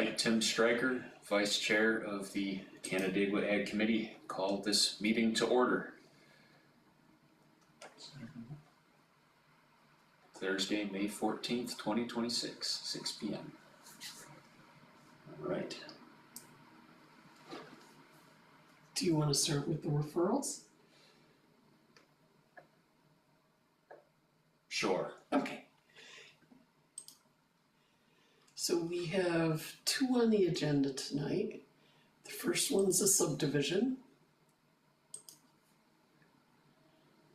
I, Tim Stryker, Vice Chair of the Canandaigua Ag Committee, call this meeting to order. Thursday, May 14th, 2026, 6 p.m. All right. Do you want to start with the referrals? Sure. Okay. So we have two on the agenda tonight. The first one's a subdivision.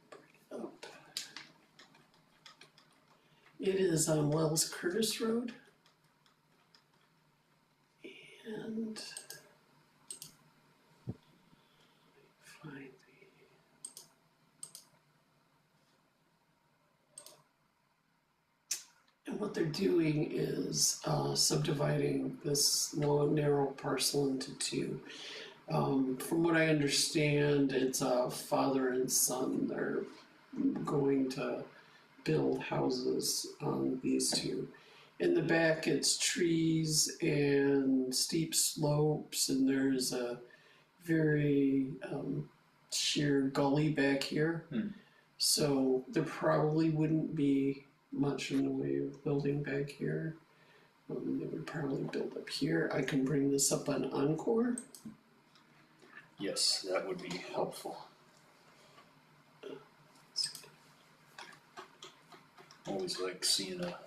Bring it up. It is on Wells Curtis Road. And find And what they're doing is subdividing this long, narrow parcel into two. From what I understand, it's a father and son. They're going to build houses on these two. In the back, it's trees and steep slopes, and there's a very sheer gully back here. So there probably wouldn't be much in the way of building back here. They would probably build up here. I can bring this up on Encore. Yes, that would be helpful. Always like seeing a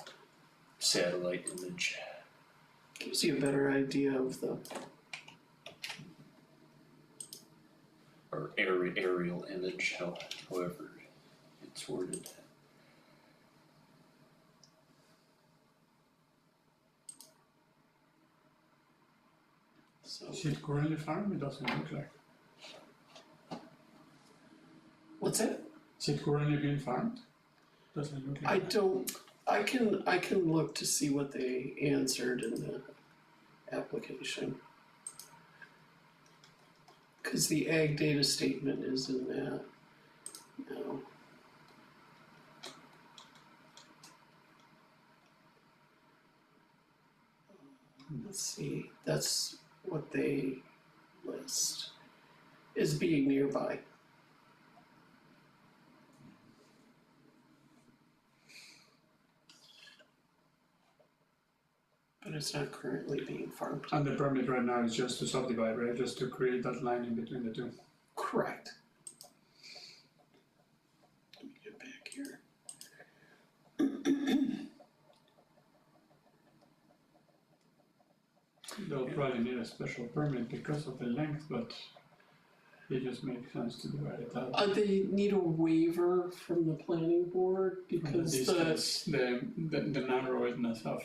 satellite image. Gives you a better idea of the... Or aerial image, however it's worded. So, Is it currently farmed? It doesn't look like. what's that? Is it currently being farmed? Doesn't look like. I don't... I can look to see what they answered in the application. Because the ag data statement is in that now. Let's see, that's what they list is being nearby. But it's not currently being farmed. And the permit right now is just to subdivide, right? Just to create that line in between the two. Correct. Let me get back here. They'll probably need a special permit because of the length, but it just makes sense to divide it out. They need a waiver from the planning board because the narrowness of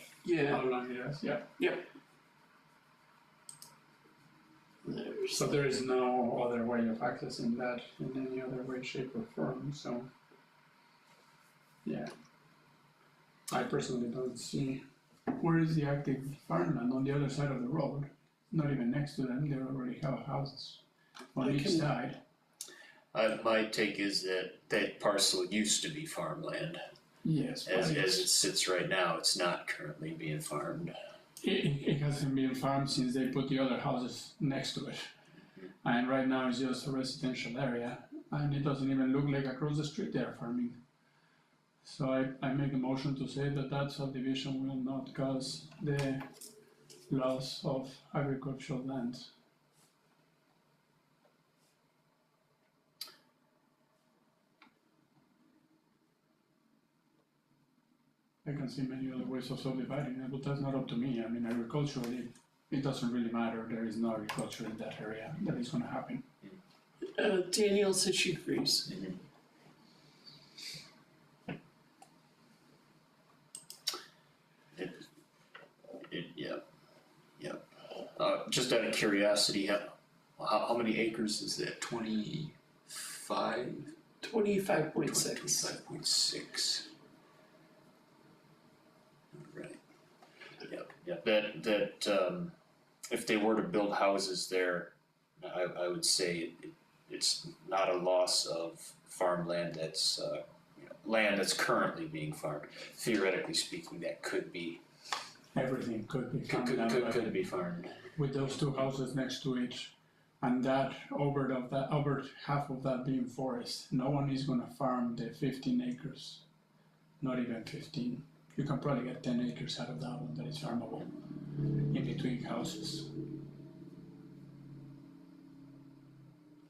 how long it is. Yeah. Yep. So there is no other way of accessing that in any other way, shape, or form. So yeah, I personally don't see where is the active farmland on the other side of the road. Not even next to them. They already have houses on each side. My take is that that parcel used to be farmland. Yes. As it sits right now, it's not currently being farmed. It hasn't been farmed since they put the other houses next to it. And right now it's just a residential area. And it doesn't even look like across the street they're farming. So I make a motion to say that that subdivision will not cause the loss of agricultural land. I can see many other ways of subdividing it, but that's not up to me. I mean, agriculturally, it doesn't really matter. There is no agriculture in that area. That is going to happen. Danielle said she agrees. Yep. Just out of curiosity, how many acres is that? 25? 25.6. 25.6. Right. Yep. That if they were to build houses there, I would say it's not a loss of farmland that's land that's currently being farmed. Theoretically speaking, that could be everything could be farmed out. Could be farmed. With those two houses next to each, and that over half of that being forest, no one is gonna farm the 15 acres, not even 15. You can probably get 10 acres out of that one that is farmable in between houses.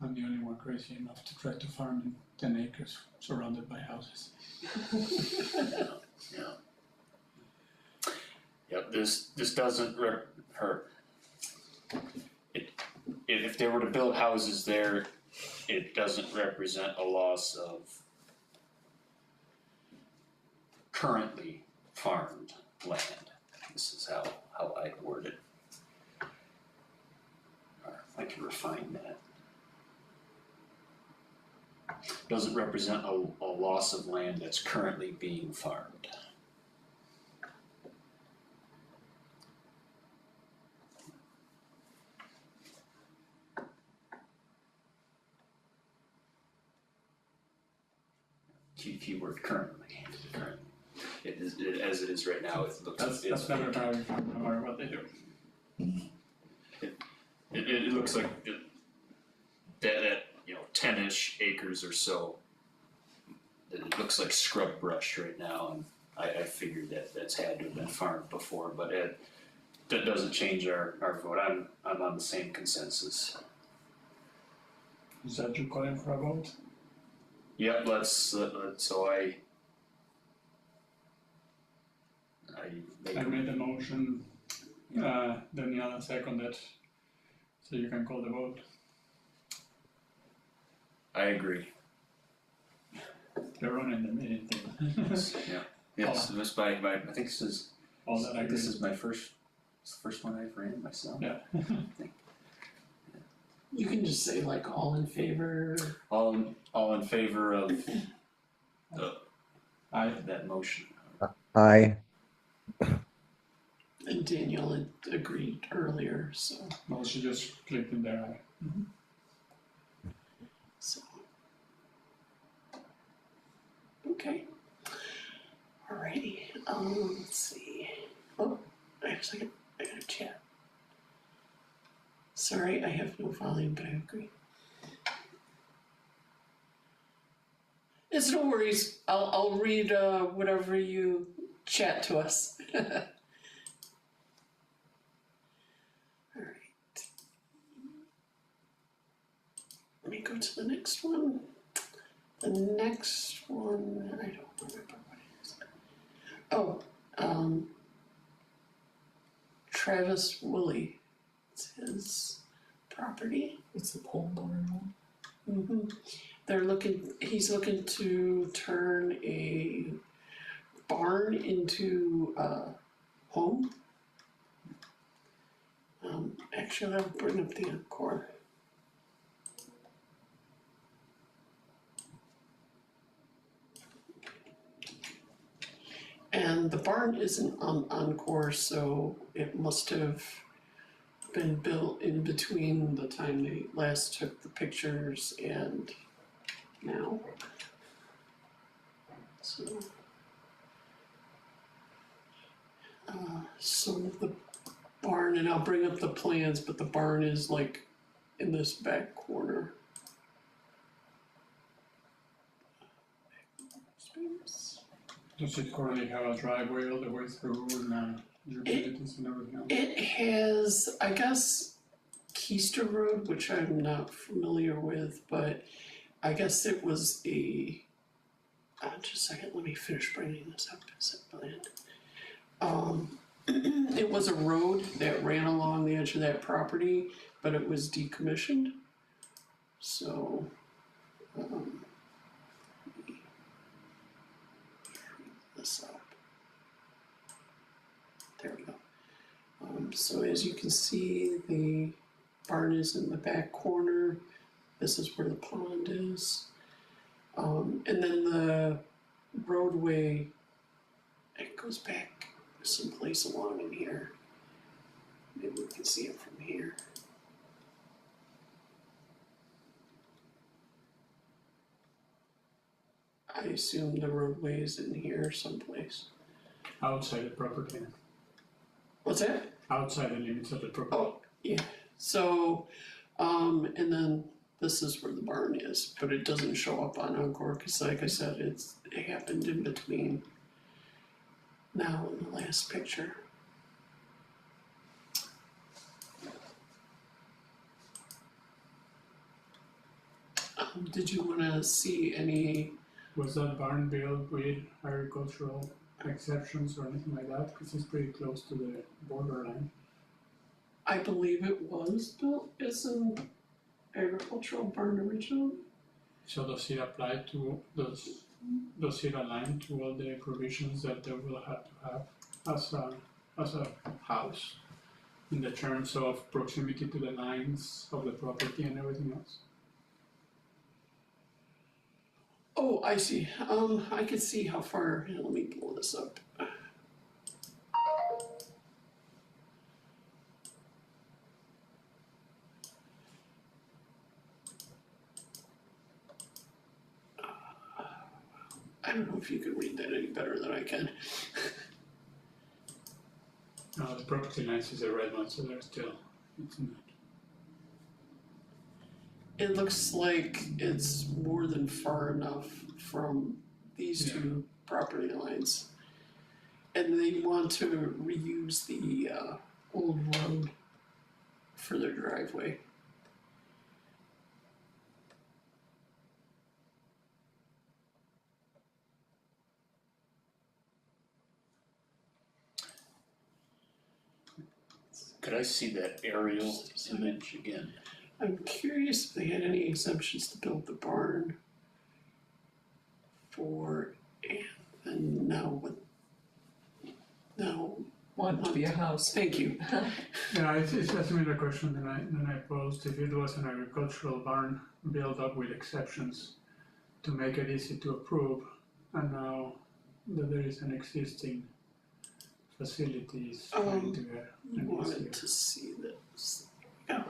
I'm the only one crazy enough to try to farm in 10 acres surrounded by houses. Yeah. Yep, this doesn't hurt. If they were to build houses there, it doesn't represent a loss of currently farmed land. This is how I word it. Or I can refine that. Doesn't represent a loss of land that's currently being farmed. Keyword currently. As it is right now, it looks. That's never how you farm, no matter what they do. It looks like that 10-ish acres or so. It looks like scrub brush right now, and I figured that's had to have been farmed before, but that doesn't change our vote. I'm on the same consensus. Is that you calling for a vote? Yep, so I I made the motion, Daniela seconded, so you can call the vote. I agree. You're running the meeting thing. Yeah. Yes, this by I think All that I agree. this is my first one I've ran myself. Yeah. You can just say like all in favor. All in favor of Aye. that motion. Aye. And Danielle had agreed earlier, so. Well, she just clicked in there. Aye. So. Okay. Alrighty. Let's see. Oh, wait a second. I gotta chat. Sorry, I have no volume, but I agree. It's no worries. I'll read whatever you chat to us. Alright. Let me go to the next one. The next one, I don't remember what it is. Oh, Travis Woolley. It's his property. It's the pole barn one. Mm-hmm. He's looking to turn a barn into a home. Actually, I'll bring up the Encore. And the barn isn't on Encore, so it must have been built in between the time they last took the pictures and now. So the barn, and I'll bring up the plans, but the barn is like in this back corner. Does it currently have a driveway all the way through and utilities and everything else? It has, I guess, Keister Road, which I'm not familiar with, but I guess it was a. Just a second, let me finish bringing this up. Is it planned? It was a road that ran along the edge of that property, but it was decommissioned. So, let me bring this up. There we go. So as you can see, the barn is in the back corner. This is where the pond is. And then the roadway, it goes back someplace along in here. Maybe we can see it from here. I assume the roadway is in here someplace. Outside the property. What's that? outside the limits of the property. Oh, yeah, so, and then this is where the barn is, but it doesn't show up on Encore, cause like I said, it happened in between now and the last picture. Did you wanna see any, Was that barn built with agricultural exceptions or anything like that? Because it's pretty close to the borderline. I believe it was built as an agricultural barn originally? So does it apply to, does it align to all the provisions that they will have to have as a house? In the terms of proximity to the lines of the property and everything else? Oh, I see. I can see how far. Here, let me pull this up. I don't know if you can read that any better than I can. No, the property lines is a red one, so they're still, it's not. It looks like it's more than far enough from these two property lines. And they want to reuse the old road for their driveway. Could I see that aerial image again? I'm curious if they had any exemptions to build the barn for, and now what? Now, Want to be a house. thank you. Yeah, it's a similar question than I posed. If it was an agricultural barn built up with exceptions to make it easy to approve, and now that there is an existing facility is trying to get You an wanted easier. to see this. Yeah.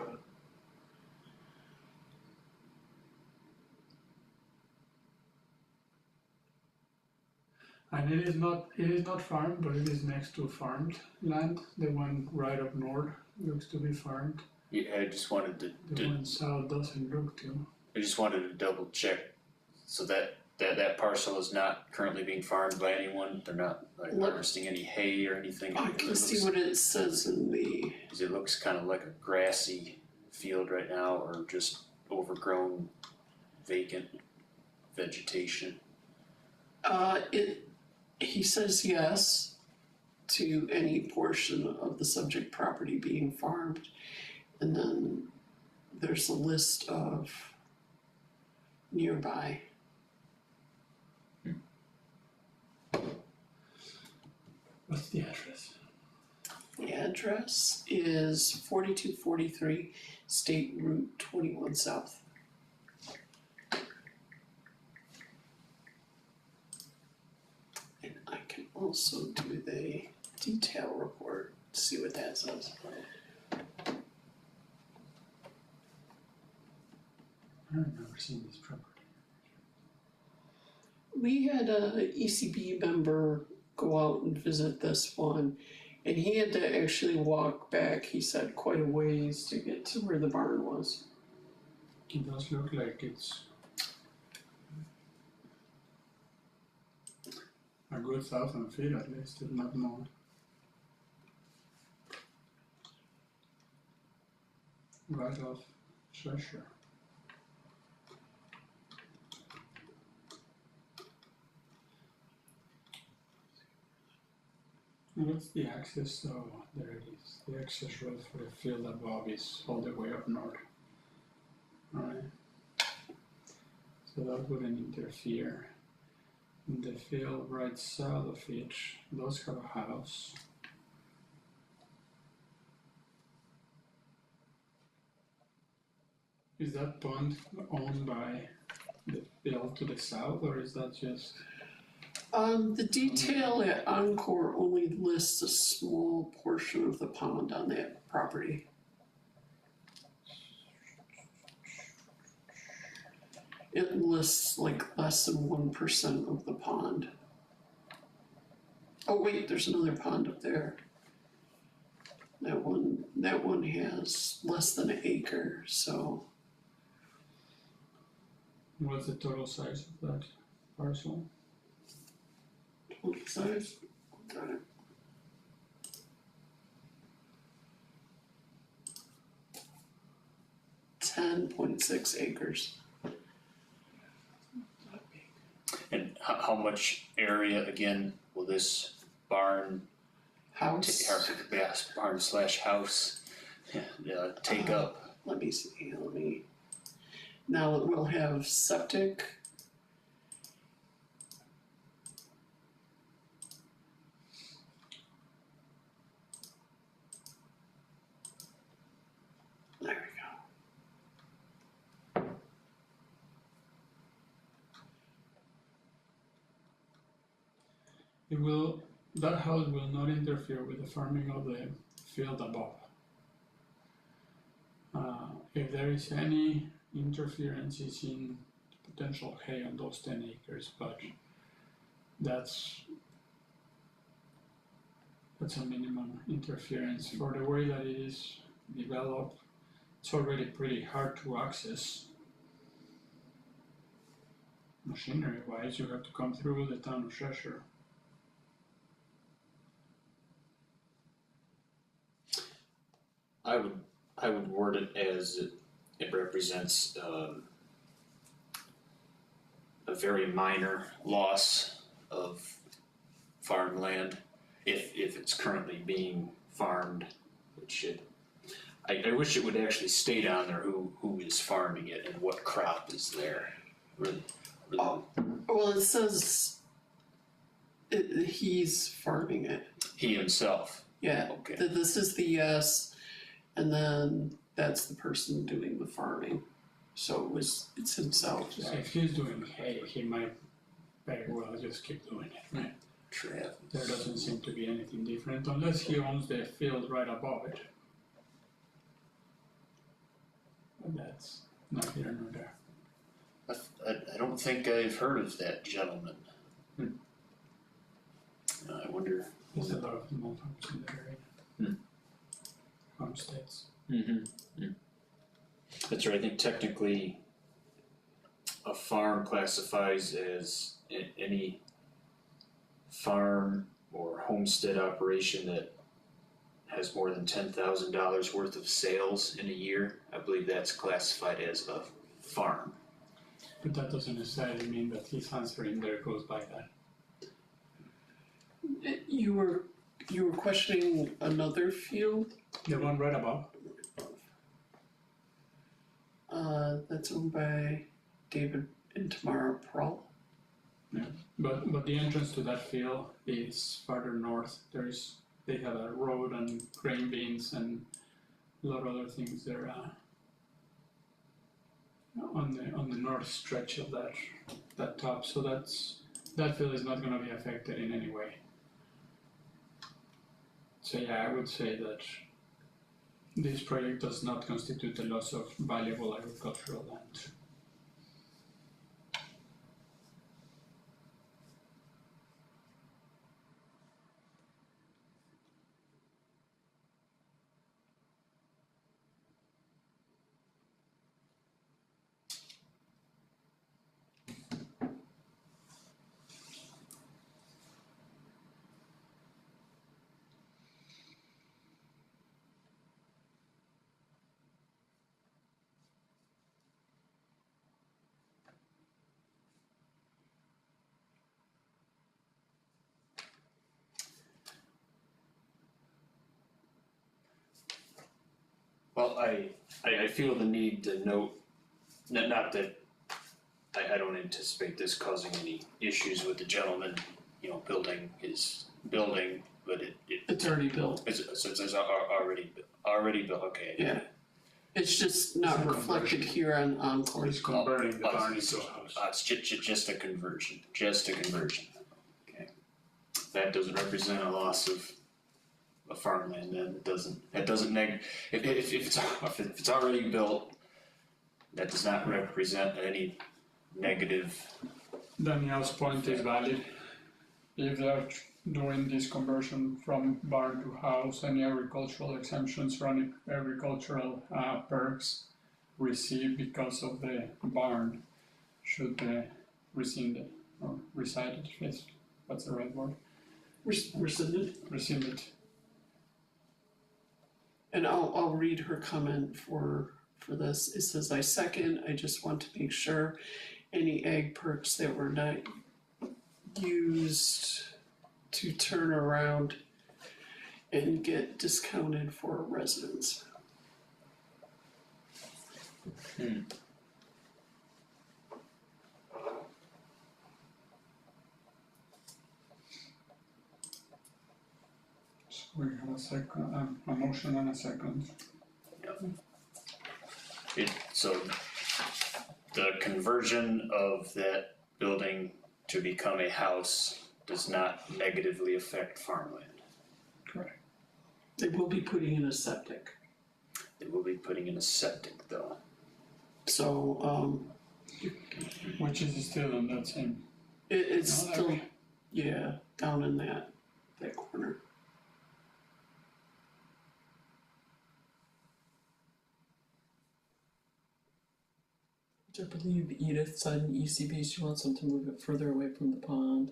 And it is not farmed, but it is next to farmed land. The one right up north looks to be farmed. Yeah, I just wanted The one south doesn't look to. I just wanted to double check, so that parcel is not currently being farmed by anyone, they're not like What? harvesting any hay or anything. I can see what it says in the. Cause it looks kind of like a grassy field right now, or just overgrown, vacant vegetation. He says yes to any portion of the subject property being farmed. And then there's a list of nearby. What's the address? The address is 4243 State Route 21 South. And I can also do the detail report, see what that says. I've never seen this property. We had a ECB member go out and visit this one, and he had to actually walk back, he said, quite a ways to get to where the barn was. It does look like it's a good 1,000 feet at least, if not more. Right off Cheshire. And what's the access? Oh, there it is. The access road for the field above is all the way up north. Alright. So that wouldn't interfere. In the field right south of it, those have a house. Is that pond owned by the field to the south, or is that just? The detail at Encore only lists a small portion of the pond on that property. It lists like less than 1% of the pond. Oh wait, there's another pond up there. That one has less than an acre, so What's the total size of that parcel? what size? 10.6 acres. And how much area, again, will this barn, House. barn slash house, take up? Let me see, now it will have septic. There we go. That house will not interfere with the farming of the field above. If there is any interference, it's in potential hay on those 10 acres, but that's a minimum interference. For the way that it is developed, it's already pretty hard to access. Machinery wise, you have to come through the town of Cheshire. I would word it as it represents a very minor loss of farmland if it's currently being farmed. It should. I wish it would actually state on there who is farming it and what crop is there. Really. Well, it says he's farming it. He himself. Yeah. Okay. This is the yes, and then that's the person doing the farming. So it's himself. So if he's doing hay, he might very well just keep doing it, right? Travis. There doesn't seem to be anything different unless he owns the field right above it. But that's not here nor there. I don't think I've heard of that gentleman. I wonder. There's a lot of small farms in that area. Homesteads. That's right. I think technically a farm classifies as any farm or homestead operation that has more than $10,000 worth of sales in a year. I believe that's classified as a farm. But that doesn't necessarily mean that his answer in there goes by that. You were questioning another field. The one right above? That's owned by David and Tamara Prohl. Yeah. But the entrance to that field is farther north. They have a road and grain bins and a lot of other things there on the north stretch of that top. So that field is not going to be affected in any way. So yeah, I would say that this project does not constitute a loss of valuable agricultural land. Well, I feel the need to note, not that I don't anticipate this causing any issues with the gentleman, building his building, but It's already built. it's already built. Okay. Yeah. It's just not It's a reflected here on Encore. He's converting the barn into a house. It's just a conversion. Okay. That doesn't represent a loss of farmland. Then that doesn't if it's already built, that does not represent any negative. Danielle's point is valid. If they're doing this conversion from barn to house, any agricultural exemptions or any agricultural perks received because of the barn should be rescinded or recited, yes, what's the right word? Rescinded. Rescinded. And I'll read her comment for this. It says, I second, I just want to make sure any ag perks that were not used to turn around and get discounted for residents. So we have a second, a motion and a second. So the conversion of that building to become a house does not negatively affect farmland. Correct. They will be putting in a septic. They will be putting in a septic though. So, Which is still in that same. it's No, that still, way. yeah, down in that corner. I believe Edith said in ECB she wants them to move it further away from the pond.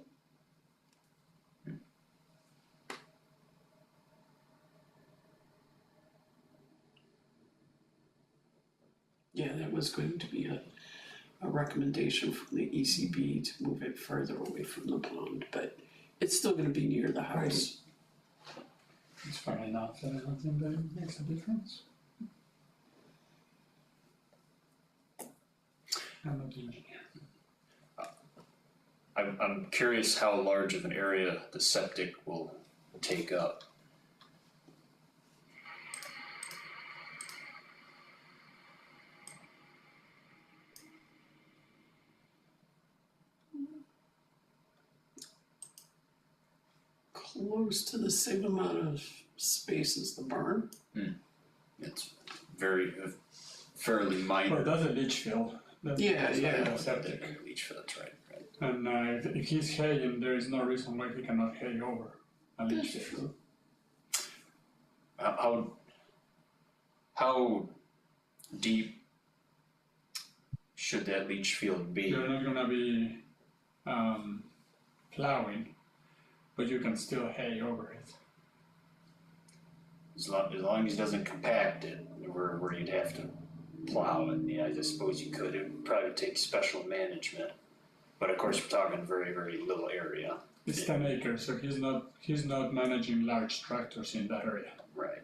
Yeah, that was going to be a recommendation from the ECB to move it further away from the pond, but it's still gonna be near the house. It's far enough that I don't think that it makes a difference. I'm not the engineer. I'm curious how large of an area the septic will take up. Close to the same amount of space as the barn. It's very, fairly Well, minor. that's a leach field. That's Yeah, not yeah. a septic. Leach fields, right. And if he's haying, there is no reason why he cannot hay over a leach That's field. true. How deep should that leach field be? You're not gonna be plowing, but you can still hay over it. As long as it doesn't compact it, where you'd have to plow it, yeah, I suppose you could. It would probably take special management. But of course, we're talking very, very little area. It's 10 acres, so he's not managing large tractors in that area. Right.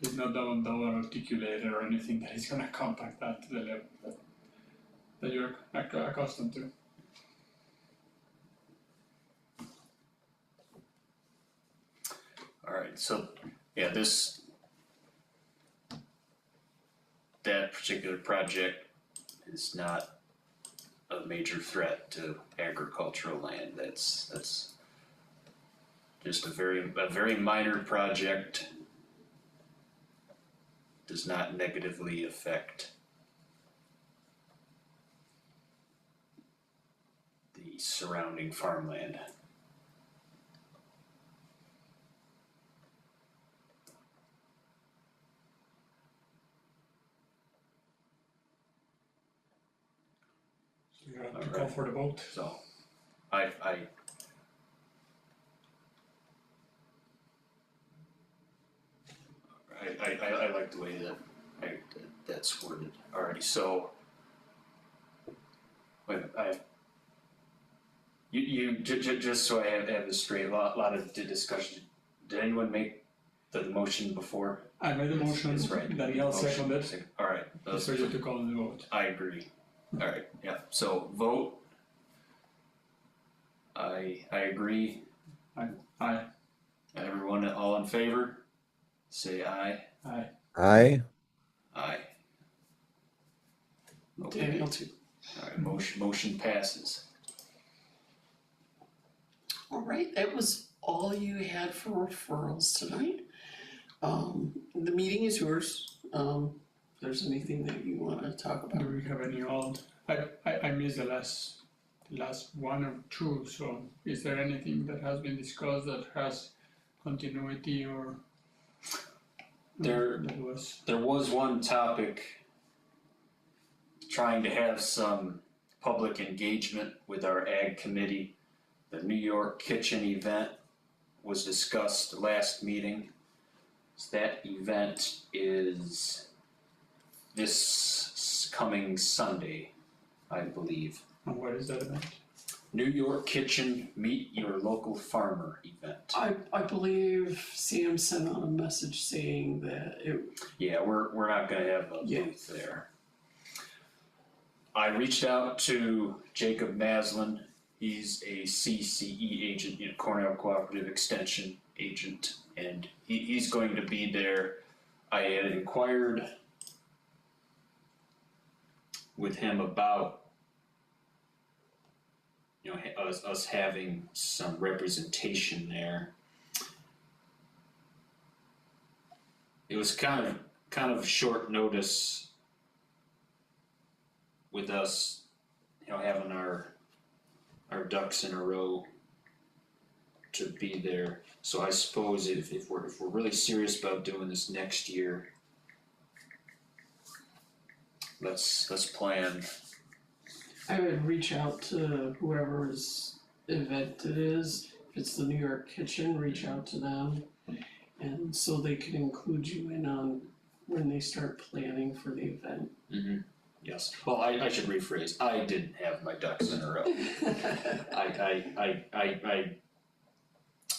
He's not doing double articulated or anything that is gonna compact that to the level that you're accustomed to. All right, so yeah, that particular project is not a major threat to agricultural land. That's just a very minor project. Does not negatively affect the surrounding farmland. So you have to Alright. call for the vote. So, I like the way that that's worded already. So, wait, just so I have this straight. A lot of discussion. Did anyone make the motion before? I made the motion, It's right. Danielle Motion. seconded, All right. it's for you to call the vote. I agree. All right. Yeah. So vote. I agree. Aye. Everyone, all in favor? Say aye. Aye. Aye. Aye. Okay. Daniel too. All right. Motion passes. All right, that was all you had for referrals tonight. The meeting is yours. If there's anything that you want to talk Do about. we have any old? I missed the last last one or two, so is there anything that has been discussed that has continuity or? There- That was, There was one topic trying to have some public engagement with our ag committee. The New York Kitchen event was discussed last meeting. That event is this coming Sunday, I believe. and what is that about? New York Kitchen Meet Your Local Farmer event. I believe Sam sent out a message saying that it, Yeah, we're not gonna have a Yeah. booth there. I reached out to Jacob Maslin. He's a CCE agent, Cornell Cooperative Extension agent, and he's going to be there. I had inquired with him about us having some representation there. It was kind of short notice with us, having our ducks in a row to be there. So I suppose if we're really serious about doing this next year, let's plan. I would reach out to whoever's event it is. If it's the New York Kitchen, reach out to them, and so they can include you in on when they start planning for the event. Mm-hmm. Yes. Well, I should rephrase. I didn't have my ducks in a row.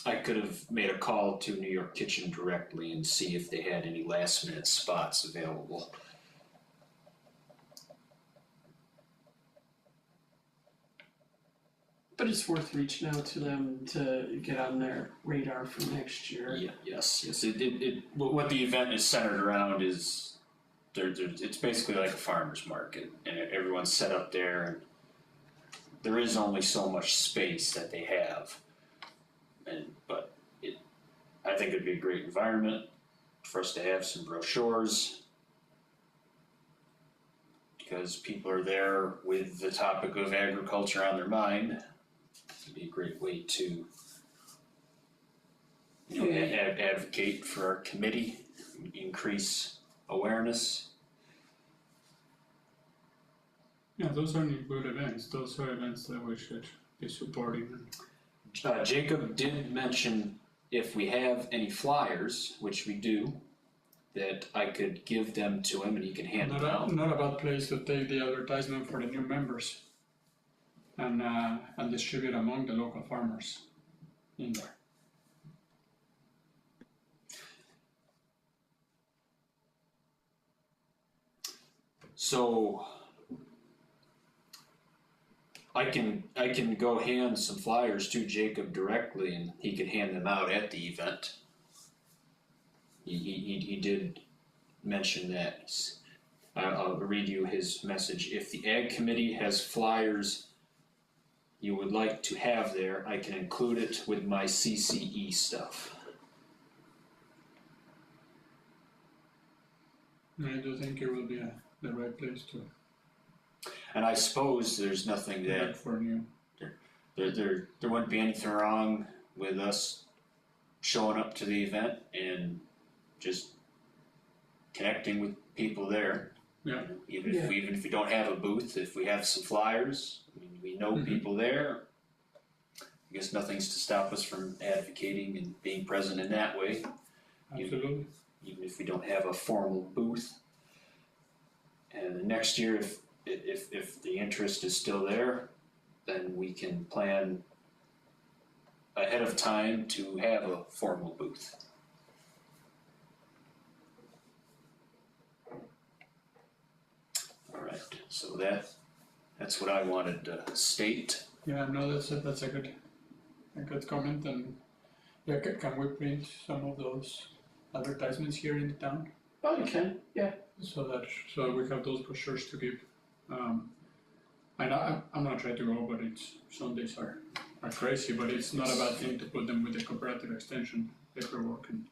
I could have made a call to New York Kitchen directly and see if they had any last minute spots available. But it's worth reaching out to them to get on their radar for next year. Yeah, yes. What the event is centered around is it's basically like a farmer's market, and everyone's set up there, and there is only so much space that they have, but I think it'd be a great environment for us to have some brochures, because people are there with the topic of agriculture on their mind. It'd be a great way to advocate for our committee, increase awareness. Yeah, those are good events, those are events that we should be supporting. Jacob did mention if we have any flyers, which we do, that I could give them to him and he can hand them out. Not a bad place to take the advertisement for the new members and distribute among the local farmers in there. So I can go hand some flyers to Jacob directly and he can hand them out at the event. He did mention that. I'll read you his message. If the Ag Committee has flyers you would like to have there, I can include it with my CCE stuff. I do think it will be the right place to And I suppose there's nothing that look for new. there wouldn't be anything wrong with us showing up to the event and just connecting with people there. Yeah. Even if we don't have a booth, if we have some flyers, we know people there. I guess nothing's to stop us from advocating and being present in that way, Absolutely. even if we don't have a formal booth. And the next year, if the interest is still there, then we can plan ahead of time to have a formal booth. All right, so that's what I wanted to state. Yeah, no, that's a good comment, and yeah, can we print some of those advertisements here in the town Oh, you can, yeah. so that we have those brochures to give. I'm not trying to go, but Sundays are crazy, but it's not a bad thing to put them with the cooperative extension paperwork and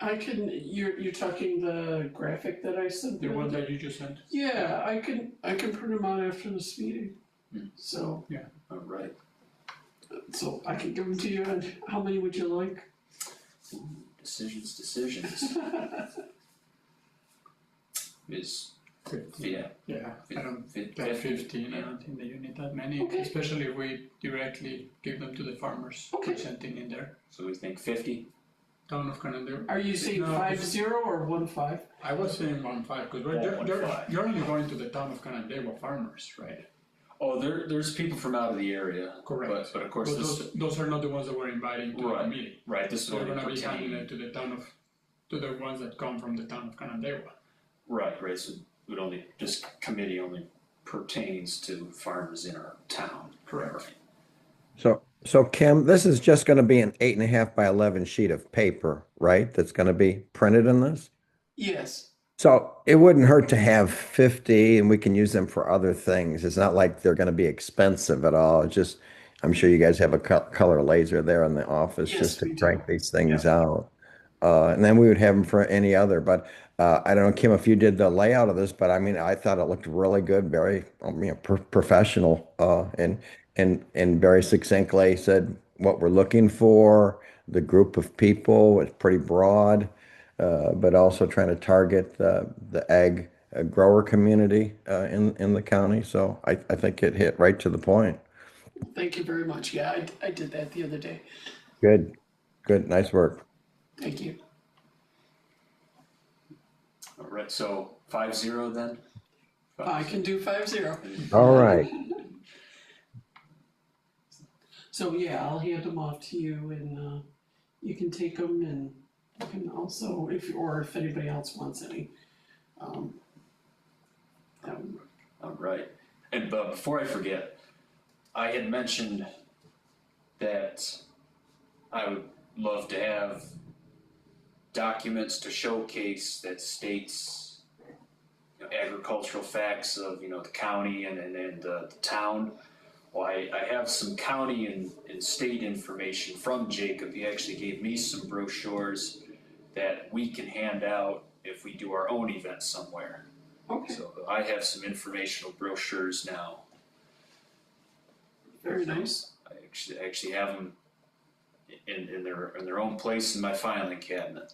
I can. You're talking the graphic that I sent. the one that you just sent. Yeah, I can print them out after this meeting. So, Alright. so I can give them to you, and how many would you like? Decisions. Is, 15. yeah, Yeah, I don't, fif- like fif- 15, I don't think that you need that many, Okay. especially if we directly give them to the farmers Okay. presenting in there. so we think 50? Town of Canandaigua. Are you saying No, 50 or 15? I was saying 1.5, because Oh, 1.5. you're only going to the town of Canandaigua farmers, right? Oh, there's people from out of the area. Correct. But of course But this, those are not the ones that we're inviting to the Right. meeting. right, this is So they're only gonna be handing pertaining, it to the town of, to the ones that come from the town of Canandaigua. right, so this committee only pertains to farmers in our town. Correct. So Kim, this is just going to be an 8.5 by 11 sheet of paper, right? That's going to be printed in this. Yes. So it wouldn't hurt to have 50 and we can use them for other things. It's not like they're going to be expensive at all. It's just, I'm sure you guys have a color laser there in the office Yes, just to we do. crank these things out. And then we would have them for any other, but I don't know, Kim, if you did the layout of this, but I mean, I thought it looked really good, very, professional, and very succinctly said what we're looking for. The group of people is pretty broad, but also trying to target the ag grower community in the county. So I think it hit right to the point. Thank you very much. Yeah, I did that the other day. Good, nice work. Thank you. Alright, so 5-0 then? I can do 50. All right. So yeah, I'll hand them off to you, and you can take them, and you can also, if anybody else wants any. Alright, and but before I forget, I had mentioned that I would love to have documents to showcase that states, agricultural facts of, the county and the town. Well, I have some county and state information from Jacob. He actually gave me some brochures that we can hand out if we do our own event somewhere. Okay, So I have some informational brochures now. very nice. I actually have them in their own place in my filing cabinet.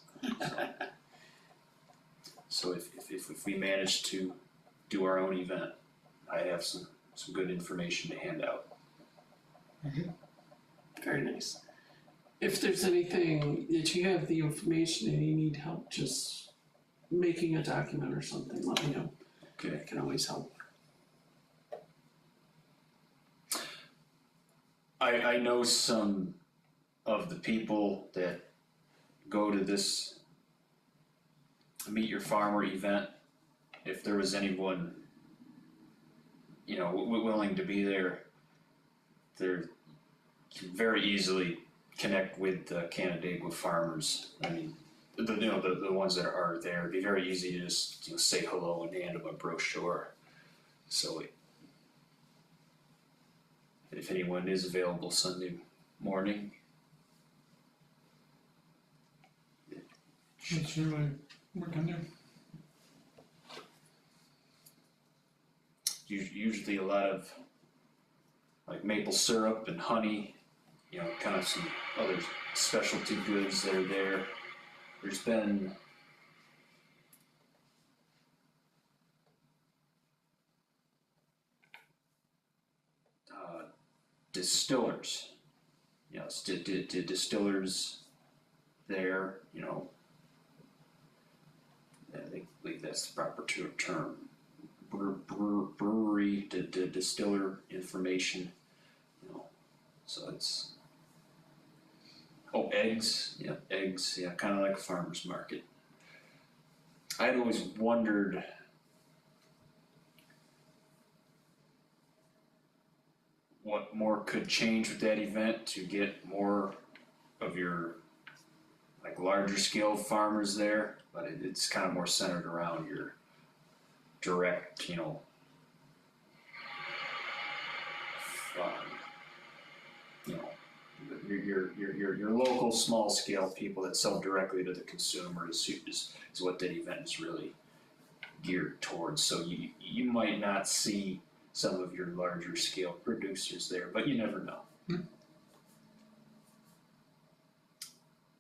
So if we manage to do our own event, I have some good information to hand out. Very nice. If there's anything that you have the information and you need help just making a document or something, let me know. I Okay. can always help. I know some of the people that go to this Meet Your Farmer event. If there was anyone, willing to be there, they're can very easily connect with the Canandaigua farmers. I mean, the ones that are there. It'd be very easy to just say hello and hand them a brochure. So if anyone is available Sunday morning, That's really, we can do. usually a lot of like maple syrup and honey, kind of some other specialty goods that are there. There's been distillers, distillers there, I believe that's the proper term. Brewery, distiller information, so it's, eggs, kind of like a farmer's market. I'd always wondered what more could change with that event to get more of your larger scale farmers there, but it's kind of more centered around your direct, your local small scale people that sell directly to the consumer is what that event is really geared towards. So you might not see some of your larger scale producers there, but you never know.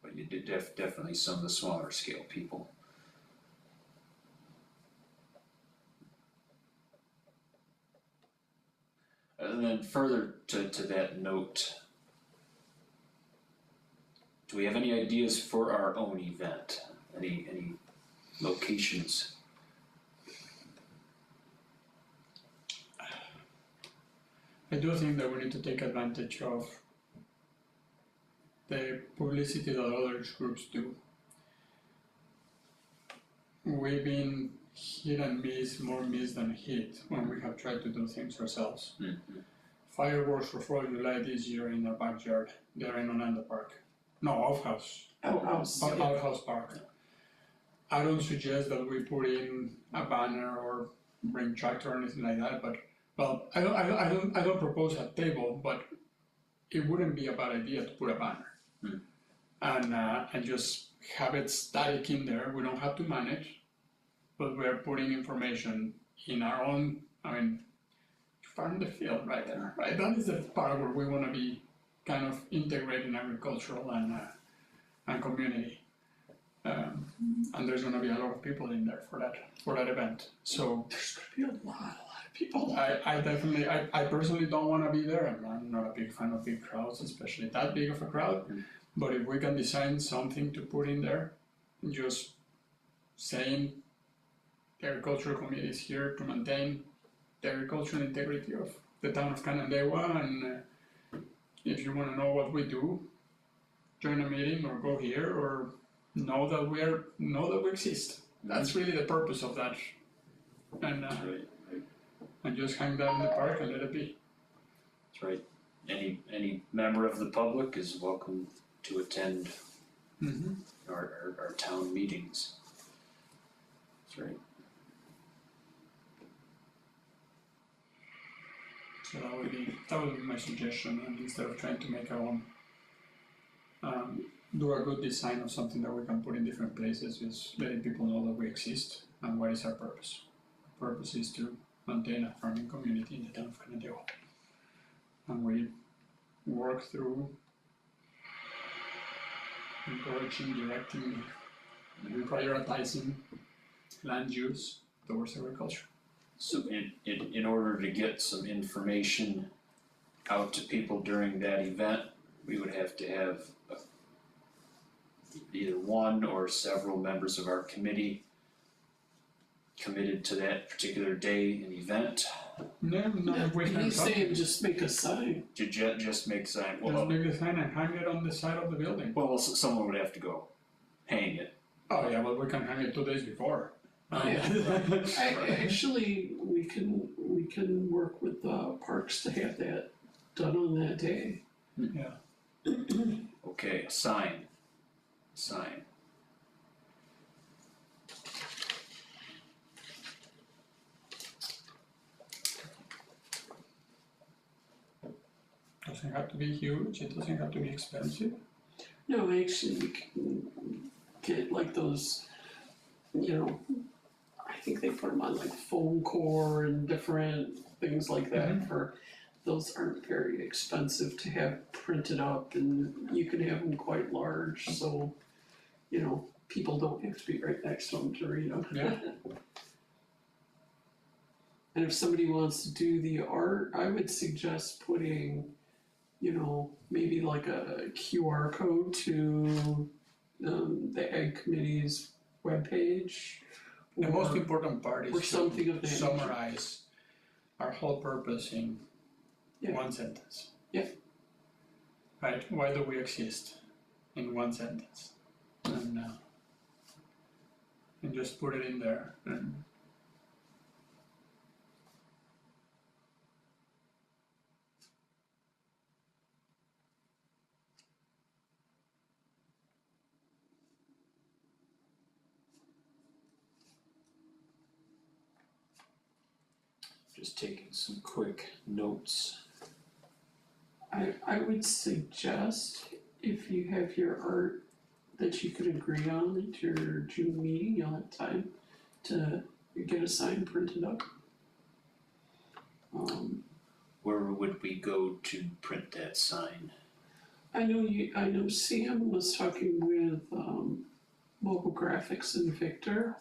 But you did definitely some of the smaller scale people. And then further to that note, do we have any ideas for our own event? Any locations? I do think that we need to take advantage of the publicity that other groups do. We've been hit and miss, more miss than hit, when we have tried to do things ourselves. Mm-hmm. Fireworks for 4th of July this year in our backyard, there in Onanda Park. No, outhouse. Outhouse. Outhouse Park. I don't suggest that we put in a banner or bring tractor or anything like that, but well, I don't propose a table, but it wouldn't be a bad idea to put a banner. And just have it static in there. We don't have to manage, but we're putting information in our own, farm the field right there, right? That is the part where we want to be kind of integrating agricultural and community. And there's going to be a lot of people in there for that event. So There's gonna be a lot of people. I personally don't want to be there. I'm not a big fan of big crowds, especially that big of a crowd. But if we can design something to put in there, just saying the agricultural committee is here to maintain the agricultural integrity of the town of Canandaigua, and if you want to know what we do, join a meeting or go here or know that we exist. That's really the purpose of that, and just hang that in the park and let it be. That's right. Any member of the public is welcome to attend our town meetings. That's right. So that would be my suggestion, and instead of trying to make our own, do a good design of something that we can put in different places, just letting people know that we exist and what is our purpose. Our purpose is to maintain a farming community in the town of Canandaigua. And we work through encouraging, directing, and prioritizing land use towards agriculture. So in order to get some information out to people during that event, we would have to have either one or several members of our committee committed to that particular day and event. No, we can He's saying just make a sign. To just make sign. just make the sign and hang it on the side of the building. Well, someone would have to go hang it. Oh yeah, but we can hang it 2 days before. Actually, we can work with parks to have that done on that day. Yeah. Okay, a sign. Doesn't have to be huge, it doesn't have to be expensive. No, actually, we can get like those, I think they put them on like foam core and different things like that for, those aren't very expensive to have printed up, and you can have them quite large, so, people don't have to be right next to them to read them. Yeah. And if somebody wants to do the art, I would suggest putting, maybe like a QR code to the Ag Committee's webpage. The most important part or is something of to that summarize our whole purpose in Yeah. one sentence. Yeah. Right? Why do we exist? In one sentence. And just put it in there. And Just taking some quick notes. I would suggest if you have your art that you could agree on at your June meeting, you'll have time to get a sign printed up. Where would we go to print that sign? I know Sam was talking with, Mobile Graphics in Victor.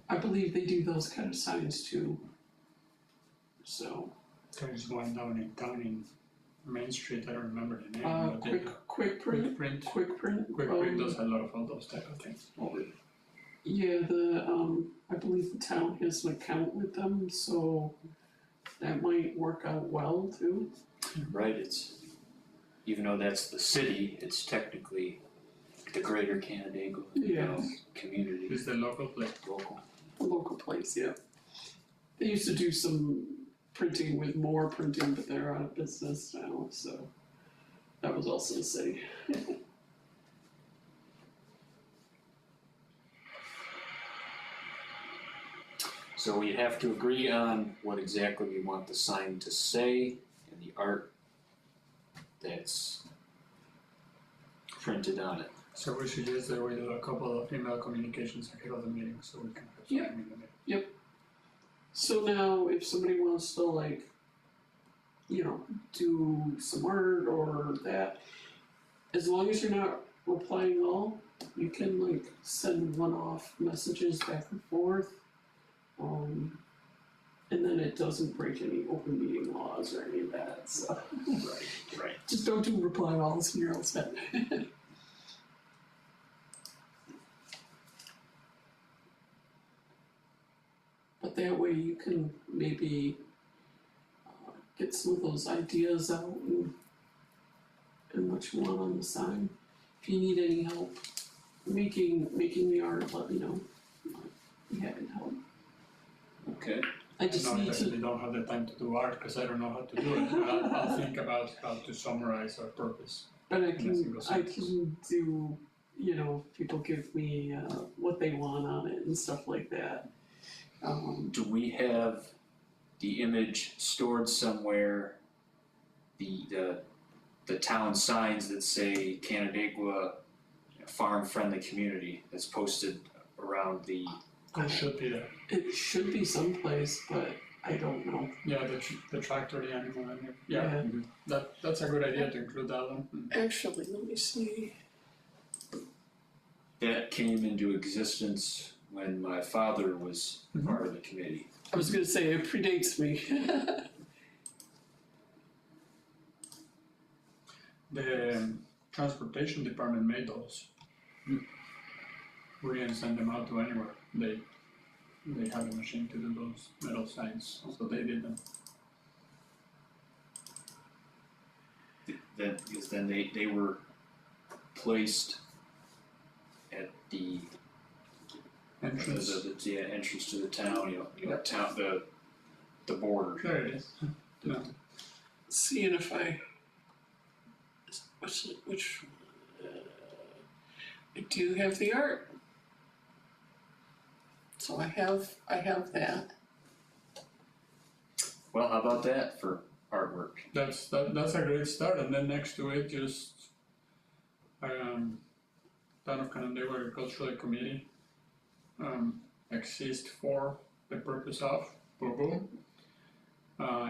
I believe they do those kind of signs too. So, There's one down in Main Street, I don't remember the name, but they, quick print, Quick Print does a lot of all those type of things. Yeah, I believe the town has an account with them, so that might work out well too. Right, it's, even though that's the city, it's technically the greater Canandaigua, community, It's the local place. local. A local place, yeah. They used to do some printing with more printing, but they're out of business now, so that was also the city. So we have to agree on what exactly we want the sign to say and the art that's printed on it. So we suggest that we do a couple of email communications ahead of the meeting, so we can have Yeah. something in the meeting. So now, if somebody wants to like, do some art or that, as long as you're not replying all, you can like send one-off messages back and forth. And then it doesn't break any open meeting laws or any of that, so. Right. Just don't do reply alls and you're all set. But that way you can maybe get some of those ideas out and what you want on the sign. If you need any help making the art, let me know. I'd be happy to help. Okay. I just No, need I to. definitely don't have the time to do art because I don't know how to do it. But I'll think about how to summarize our purpose. But I in a can single sentence. do, people give me what they want on it and stuff like that. Do we have the image stored somewhere, the town signs that say Canandaigua farm friendly community that's posted around the, It should be there. It should be someplace, but I don't know. Yeah, the tractor, the animal, and Yeah. mhm. That's a good idea to include that one. Actually, let me see. that came into existence when my father was part of the committee. I was gonna say it predates me. The transportation department made those. We didn't send them out to anywhere. They have a machine to do those metal signs, so they did them. Because then they were placed at the Entrance. entrance to the town, town, the border. There it is. Yeah. Seeing if I which I do have the art. So I have that. Well, how about that for artwork? That's a great start, and then next to it, just Town of Canandaigua Agricultural Committee exists for the purpose of boom boom.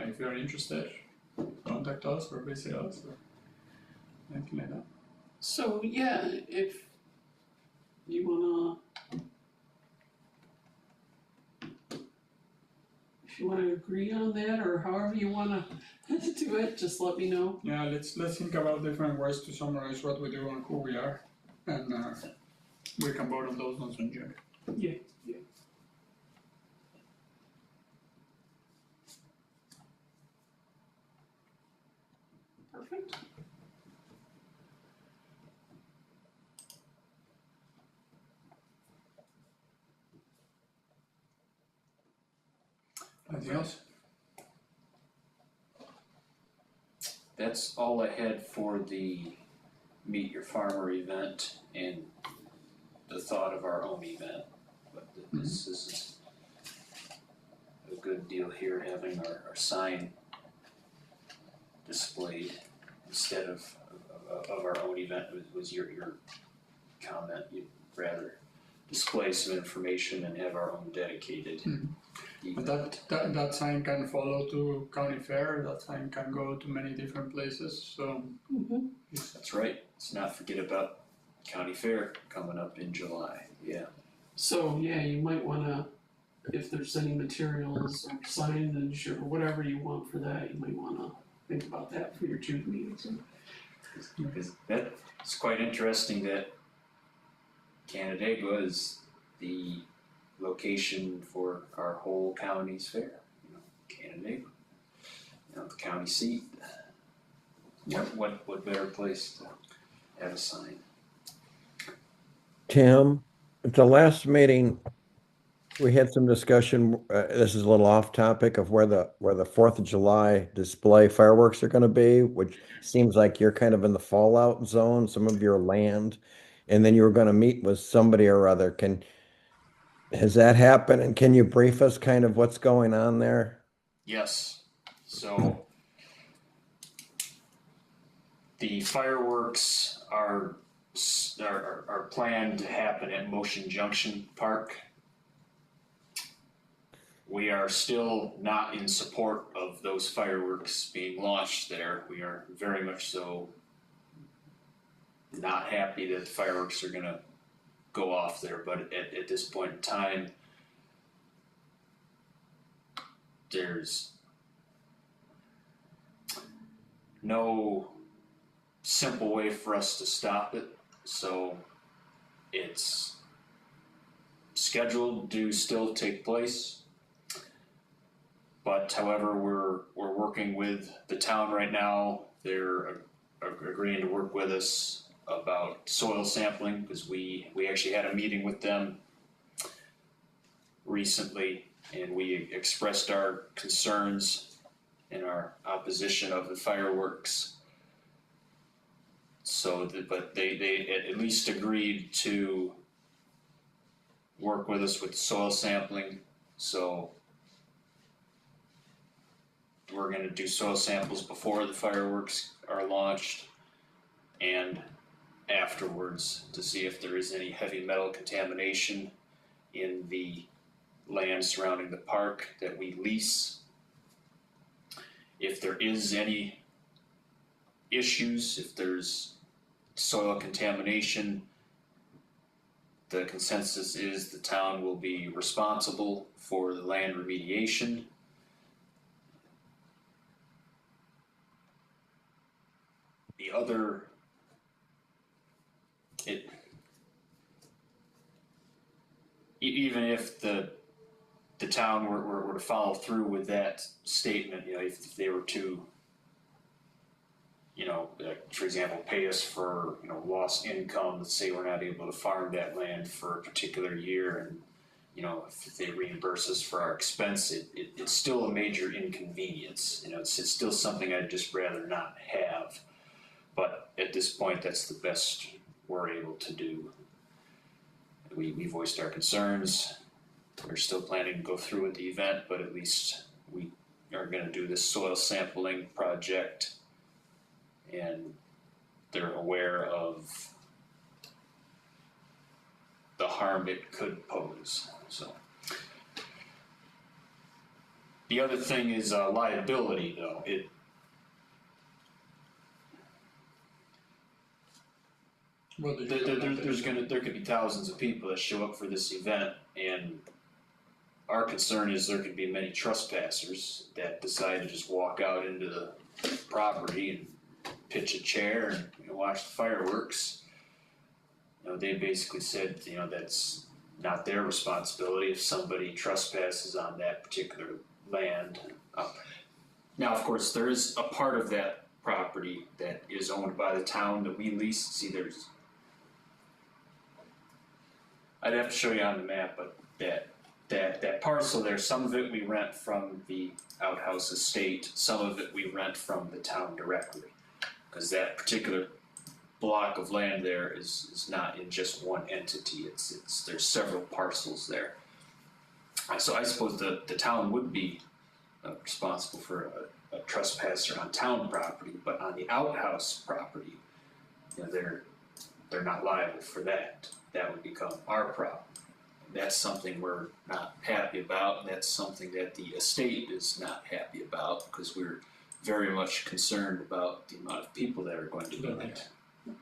If you are interested, contact us or visit us or anything like that. So yeah, if you wanna agree on that or however you wanna do it, just let me know. Yeah, let's think about different ways to summarize what we do and who we are, and we can vote on those ones in June. Yeah. Perfect. Anything else? That's all I had for the Meet Your Farmer event and the thought of our own event. But this is a good deal here, having our sign displayed instead of our own event was your comment. You'd rather display some information and have our own dedicated. But that sign can follow to county fair, that sign can go to many different places, so. That's right. Let's not forget about County Fair coming up in July. Yeah. So, yeah, you might wanna, if there's any materials or signage or whatever you want for that, you might wanna think about that for your June meetings. Because that's quite interesting that Canandaigua is the location for our whole county's fair. You know, Canandaigua, the county seat. What better place to have a sign? Tim, at the last meeting, we had some discussion, this is a little off topic, of where the 4th of July display fireworks are gonna be, which seems like you're kind of in the fallout zone, some of your land, and then you were gonna meet with somebody or other. Has that happened, and can you brief us kind of what's going on there? Yes. So the fireworks are planned to happen at Motion Junction Park. We are still not in support of those fireworks being launched there. We are very much so not happy that the fireworks are gonna go off there, but at this point in time, there's no simple way for us to stop it, so it's scheduled to still take place. But however, we're working with the town right now. They're agreeing to work with us about soil sampling, because we actually had a meeting with them recently, and we expressed our concerns and our opposition of the fireworks. But they at least agreed to work with us with soil sampling. So we're going to do soil samples before the fireworks are launched and afterwards to see if there is any heavy metal contamination in the land surrounding the park that we lease. If there is any issues, if there's soil contamination, the consensus is the town will be responsible for the land remediation. The other, even if the town were to follow through with that statement, if they were to, for example, pay us for, lost income, let's say we're not able to farm that land for a particular year, and, if they reimburse us for our expense, it's still a major inconvenience. It's still something I'd just rather not have. But at this point, that's the best we're able to do. We voiced our concerns. We're still planning to go through with the event, but at least we are going to do this soil sampling project, and they're aware of the harm it could pose. So the other thing is liability, though. There could be thousands of people that show up for this event, and our concern is there could be many trespassers that decide to just walk out into the property and pitch a chair and watch the fireworks. They basically said that's not their responsibility if somebody trespasses on that particular land. Now, of course, there is a part of that property that is owned by the town that we lease. See, I'd have to show you on the map, but that parcel there, some of it we rent from the outhouse estate, some of it we rent from the town directly, because that particular block of land there is not in just one entity. There's several parcels there. So I suppose the town would be responsible for a trespasser on town property, but on the outhouse property, they're not liable for that. That would become our problem. that's something we're not happy about, and that's something that the estate is not happy about, because we're very much concerned about the amount of people that are going to be there. You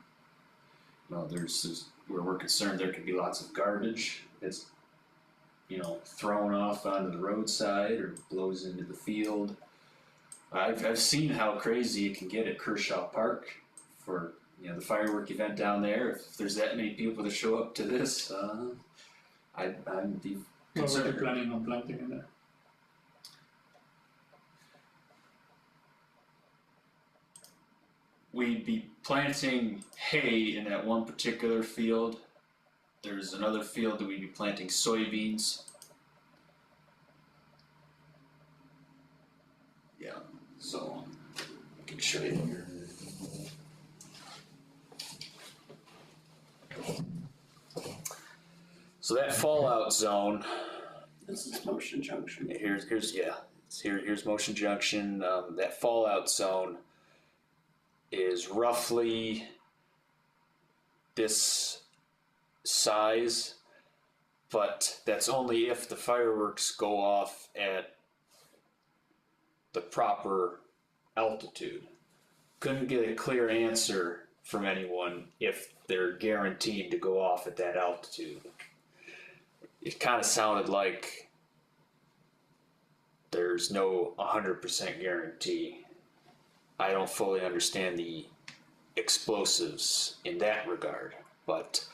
know, where we're concerned there could be lots of garbage that's, you know, thrown off onto the roadside or blows into the field. I've seen how crazy it can get at Kershaw Park for, you know, the firework event down there. If there's that many people that show up to this, I'd be What were you concerned. planning on planting in there? We'd be planting hay in that one particular field. There's another field that we'd be planting soybeans. Yeah, so I can show you here. So that fallout zone, This is Motion Junction. here's Motion Junction. That fallout zone is roughly this size, but that's only if the fireworks go off at the proper altitude. Couldn't get a clear answer from anyone if they're guaranteed to go off at that altitude. It kind of sounded like there's no 100% guarantee. I don't fully understand the explosives in that regard, but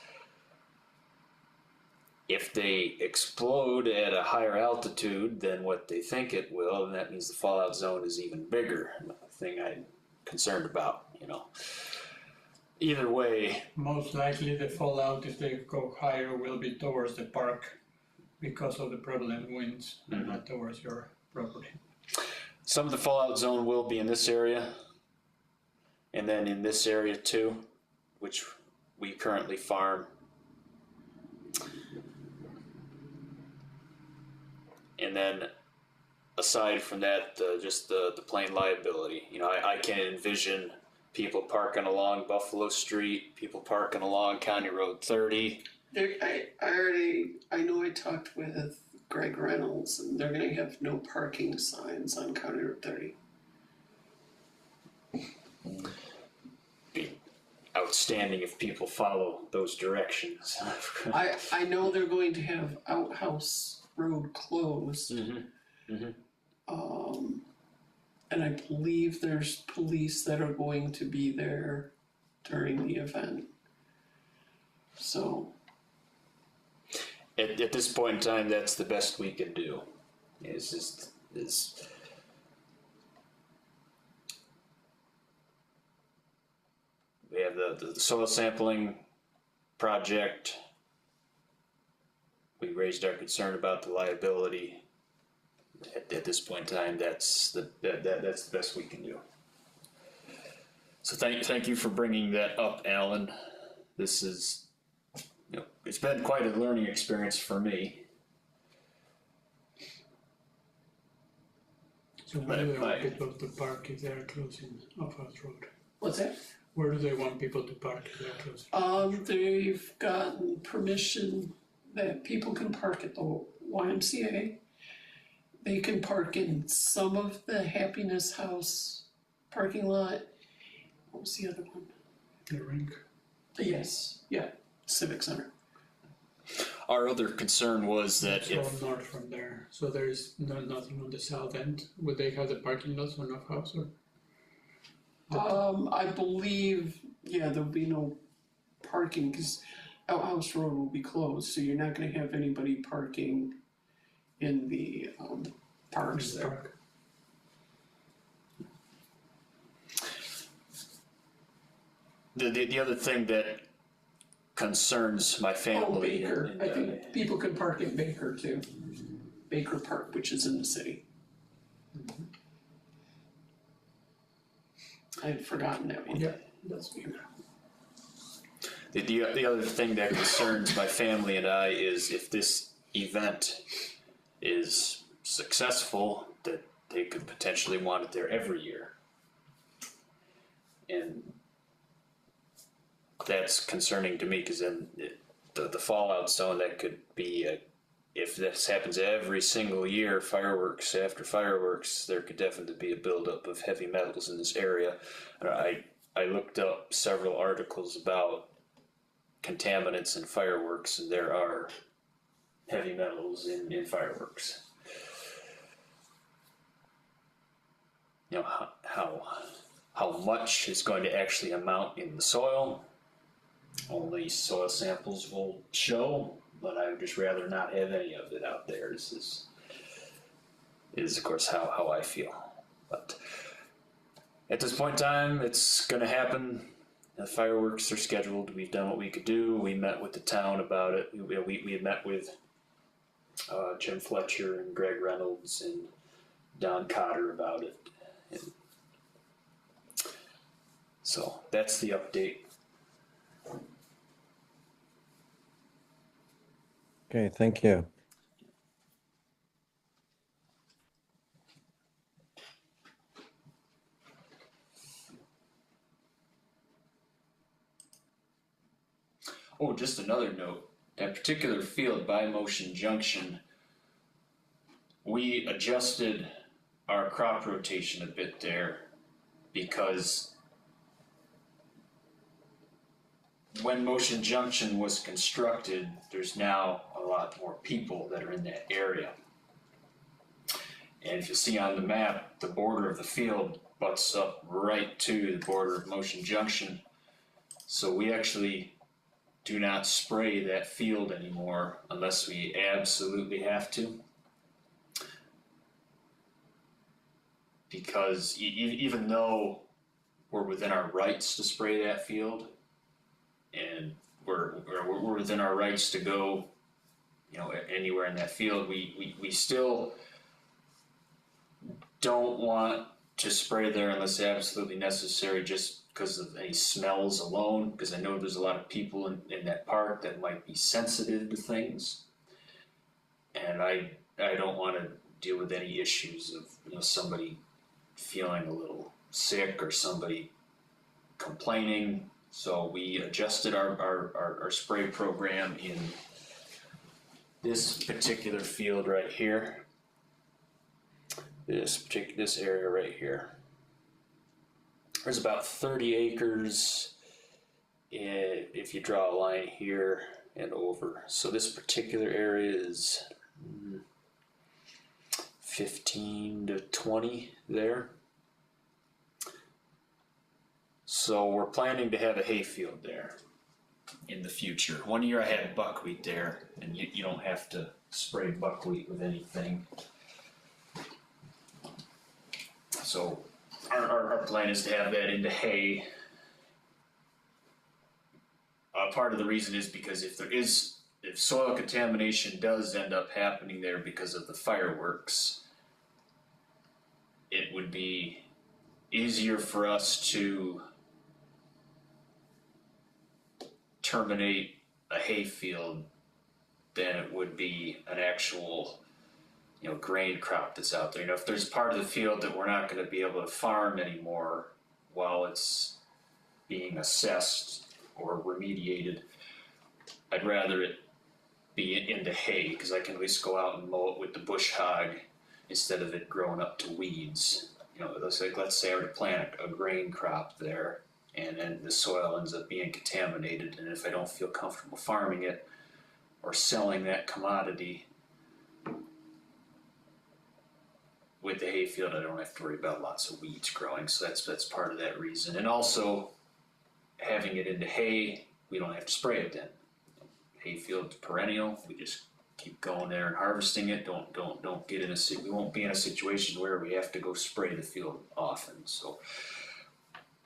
if they explode at a higher altitude than what they think it will, then that means the fallout zone is even bigger. The thing I'm concerned about, you know. Either way, Most likely the fallout, if they go higher, will be towards the park because of the prevalent winds, and not towards your property. some of the fallout zone will be in this area, and then in this area too, which we currently farm. And then aside from that, just the plain liability. You know, I can envision people parking along Buffalo Street, people parking along County Road 30. I know I talked with Greg Reynolds, and they're gonna have no parking signs on County Road 30. Be outstanding if people follow those directions. I know they're going to have Outhouse Road closed. And I believe there's police that are going to be there during the event. So, At this point in time, that's the best we can do. We have the soil sampling project. We raised our concern about the liability. At this point in time, that's the best we can do. So thank you for bringing that up, Alan. This is, you know, it's been quite a learning experience for me. So where do they want Right. people to park if they're closing Outhouse Road? what's that? Where do they want people to park if they're closing? They've gotten permission that people can park at the YMCA. They can park in some of the Happiness House parking lot. What was the other one? The rink? Yes, yeah, Civic Center. Our other concern was that So if north from there, so there's nothing on the south end. Would they have the parking lots on Outhouse or? I believe, yeah, there'll be no parking, because Outhouse Road will be closed, so you're not gonna have anybody parking in the, parks there. Park? the other thing that concerns my Oh, family. Baker, and, I think people can park at Baker too. Baker Park, which is in the city. I had forgotten that one. Yeah, that's Baker. the other thing that concerns my family and I is if this event is successful, that they could potentially want it there every year. And that's concerning to me, because then the fallout zone that could be if this happens every single year, fireworks after fireworks, there could definitely be a buildup of heavy metals in this area. I looked up several articles about contaminants in fireworks, and there are heavy metals in fireworks. You know, how much is going to actually amount in the soil, only soil samples will show, but I would just rather not have any of it out there. This is of course how I feel. But at this point in time, it's going to happen. The fireworks are scheduled. We've done what we could do. We met with the town about it. We had met with Jim Fletcher and Greg Reynolds and Don Cotter about it. And so that's the update. Okay, thank you. Oh, just another note. That particular field by Motion Junction, we adjusted our crop rotation a bit there because when Motion Junction was constructed, there's now a lot more people that are in that area. And if you see on the map, the border of the field butts up right to the border of Motion Junction. So we actually do not spray that field anymore unless we absolutely have to. Because even though we're within our rights to spray that field, and we're within our rights to go, you know, anywhere in that field, we still don't want to spray there unless absolutely necessary, just because of any smells alone, because I know there's a lot of people in that park that might be sensitive to things, and I don't want to deal with any issues of, you know, somebody feeling a little sick or somebody complaining. So we adjusted our spray program in this particular field right here, this area right here. There's about 30 acres if you draw a line here and over. So this particular area is 15 to 20 there. So we're planning to have a hayfield there in the future. One year I had buckwheat there, and you don't have to spray buckwheat with anything. So our plan is to have that into hay. Part of the reason is because if soil contamination does end up happening there because of the fireworks, it would be easier for us to terminate a hayfield than it would be an actual, you know, grain crop that's out there. You know, if there's part of the field that we're not going to be able to farm anymore while it's being assessed or remediated, I'd rather it be into hay, because I can at least go out and mow it with the bush hog instead of it growing up to weeds. You know, let's say I were to plant a grain crop there, and then the soil ends up being contaminated, and if I don't feel comfortable farming it or selling that commodity with the hayfield, I don't have to worry about lots of weeds growing. So that's part of that reason. And also, having it into hay, we don't have to spray it then. Hayfield's perennial. We just keep going there and harvesting it. Don't get in we won't be in a situation where we have to go spray the field often. So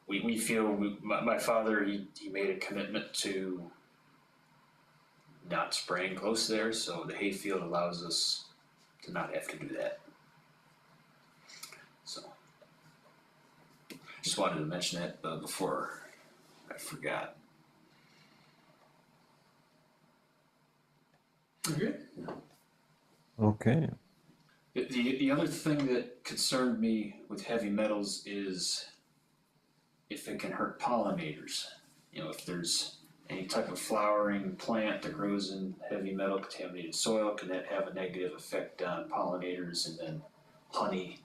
we feel my father he made a commitment to not spraying close there, so the hayfield allows us to not have to do that. So just wanted to mention that before I forgot. Okay. Okay. The other thing that concerned me with heavy metals is if it can hurt pollinators. You know, if there's Any type of flowering plant that grows in heavy metal contaminated soil can have a negative effect on pollinators, and then honey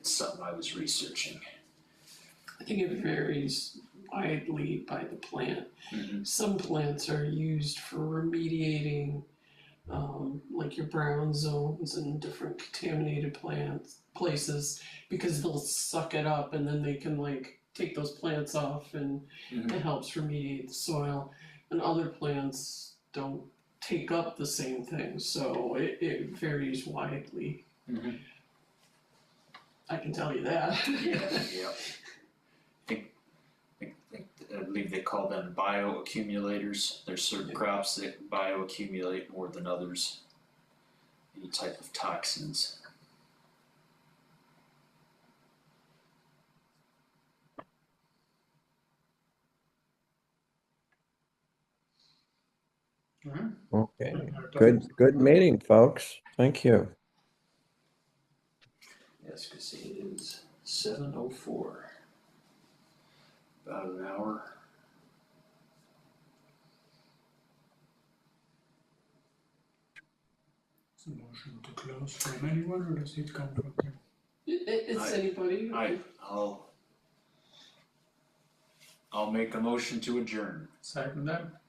is something I was researching. I think it varies widely by the plant. Mhm. Some plants are used for remediating, like your brown zones and different contaminated places, because they'll suck it up and then they can like take those plants off and Mhm. it helps remediate the soil. And other plants don't take up the same thing, so it varies widely. Mhm. I can tell you that. Yeah. I believe they call them bioaccumulators. There's certain crops that bioaccumulate more than others. Any type of toxins. Okay, good meeting, folks. Thank you. Yes, because it is 7:04. About an hour. Is a motion to close from anyone, or does it come from them? It's anybody. I'll make a motion to adjourn. Second that?